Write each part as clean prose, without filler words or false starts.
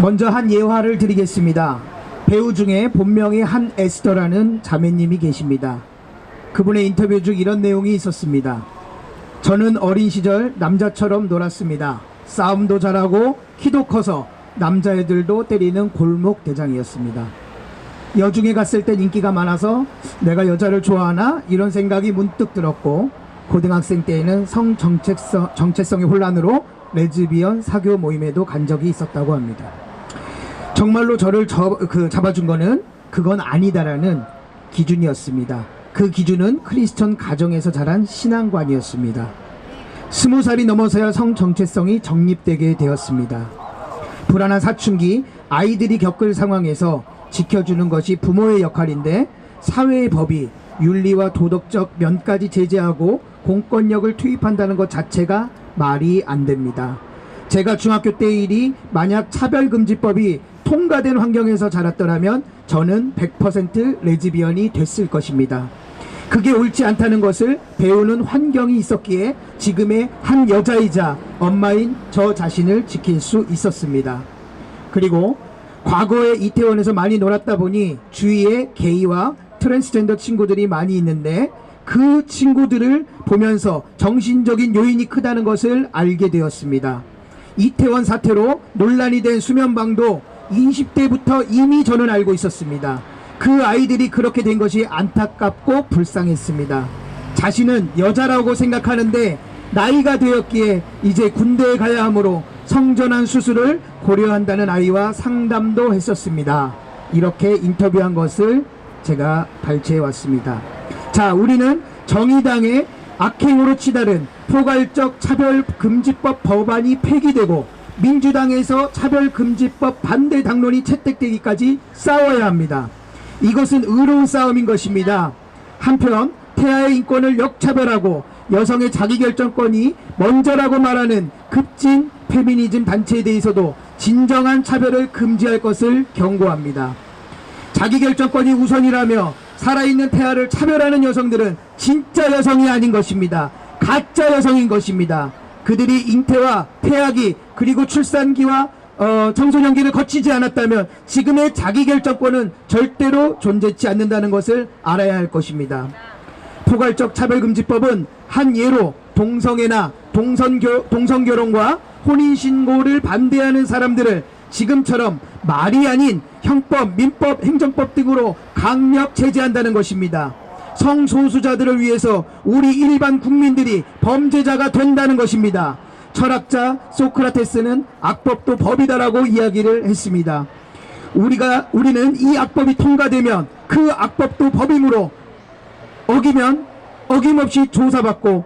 먼저 한 예화를 드리겠습니다. 배우 중에 본명이 한에스더라는 자매님이 계십니다. 그분의 인터뷰 중 이런 내용이 있었습니다. 저는 어린 시절 남자처럼 놀았습니다. 싸움도 잘하고 키도 커서 남자애들도 때리는 골목 대장이었습니다. 여중에 갔을 땐 인기가 많아서 내가 여자를 좋아하나 이런 생각이 문득 들었고, 고등학생 때에는 정체성의 혼란으로 레즈비언 사교 모임에도 간 적이 있었다고 합니다. 정말로 저를 잡아준 거는 그건 아니다라는 기준이었습니다. 그 기준은 크리스천 가정에서 자란 신앙관이었습니다. 20살이 넘어서야 성 정체성이 정립되게 되었습니다. 불안한 사춘기, 아이들이 겪을 상황에서 지켜주는 것이 부모의 역할인데, 사회의 법이 윤리와 도덕적 면까지 제재하고 공권력을 투입한다는 것 자체가 말이 안 됩니다. 제가 중학교 때 일이 만약 차별금지법이 통과된 환경에서 자랐더라면 저는 100% 레즈비언이 됐을 것입니다. 그게 옳지 않다는 것을 배우는 환경이 있었기에 지금의 한 여자이자 엄마인 저 자신을 지킬 수 있었습니다. 그리고 과거에 이태원에서 많이 놀았다 보니 주위에 게이와 트랜스젠더 친구들이 많이 있는데, 그 친구들을 보면서 정신적인 요인이 크다는 것을 알게 되었습니다. 이태원 사태로 논란이 된 수면방도 20대부터 이미 저는 알고 있었습니다. 그 아이들이 그렇게 된 것이 안타깝고 불쌍했습니다. 자신은 여자라고 생각하는데 나이가 되었기에 이제 군대에 가야 하므로 성전환 수술을 고려한다는 아이와 상담도 했었습니다. 이렇게 인터뷰한 것을 제가 발췌해 왔습니다. 자, 우리는 정의당의 악행으로 치달은 포괄적 차별금지법 법안이 폐기되고 민주당에서 차별금지법 반대 당론이 채택되기까지 싸워야 합니다. 이것은 의로운 싸움인 것입니다. 한편 태아의 인권을 역차별하고 여성의 자기결정권이 먼저라고 말하는 급진 페미니즘 단체에 대해서도 진정한 차별을 금지할 것을 경고합니다. 자기결정권이 우선이라며 살아있는 태아를 차별하는 여성들은 진짜 여성이 아닌 것입니다. 가짜 여성인 것입니다. 그들이 잉태와 태아기 그리고 출산기와 청소년기를 거치지 않았다면 지금의 자기결정권은 절대로 존재치 않는다는 것을 알아야 할 것입니다. 포괄적 차별금지법은 한 예로 동성애나 동성결혼과 혼인신고를 반대하는 사람들을 지금처럼 말이 아닌 형법, 민법, 행정법 등으로 강력 제재한다는 것입니다. 성소수자들을 위해서 우리 일반 국민들이 범죄자가 된다는 것입니다. 철학자 소크라테스는 악법도 법이다라고 이야기를 했습니다. 우리는 이 악법이 통과되면 그 악법도 법이므로 어기면 어김없이 조사받고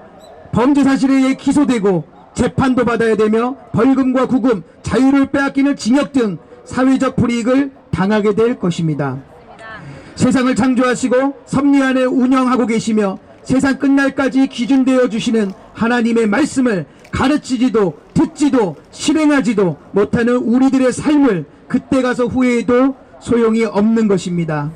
범죄 사실에 의해 기소되고 재판도 받아야 되며 벌금과 구금, 자유를 빼앗기는 징역 등 사회적 불이익을 당하게 될 것입니다. 세상을 창조하시고 섭리 안에 운영하고 계시며 세상 끝날까지 기준되어 주시는 하나님의 말씀을 가르치지도 듣지도 실행하지도 못하는 우리들의 삶을 그때 가서 후회해도 소용이 없는 것입니다.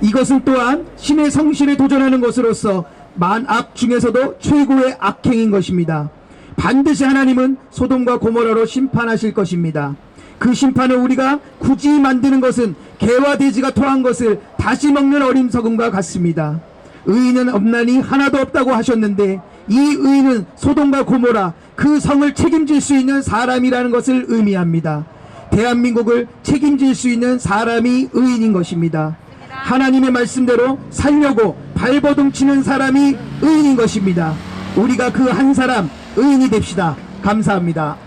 이것은 또한 신의 성실에 도전하는 것으로서 만악 중에서도 최고의 악행인 것입니다. 반드시 하나님은 소돔과 고모라로 심판하실 것입니다. 그 심판을 우리가 굳이 만드는 것은 개와 돼지가 토한 것을 다시 먹는 어림석음과 같습니다. 의인은 없나니 하나도 없다고 하셨는데, 이 의인은 소돔과 고모라 그 성을 책임질 수 있는 사람이라는 것을 의미합니다. 대한민국을 책임질 수 있는 사람이 의인인 것입니다. 하나님의 말씀대로 살려고 발버둥 치는 사람이 의인인 것입니다. 우리가 그 한 사람 의인이 됩시다. 감사합니다.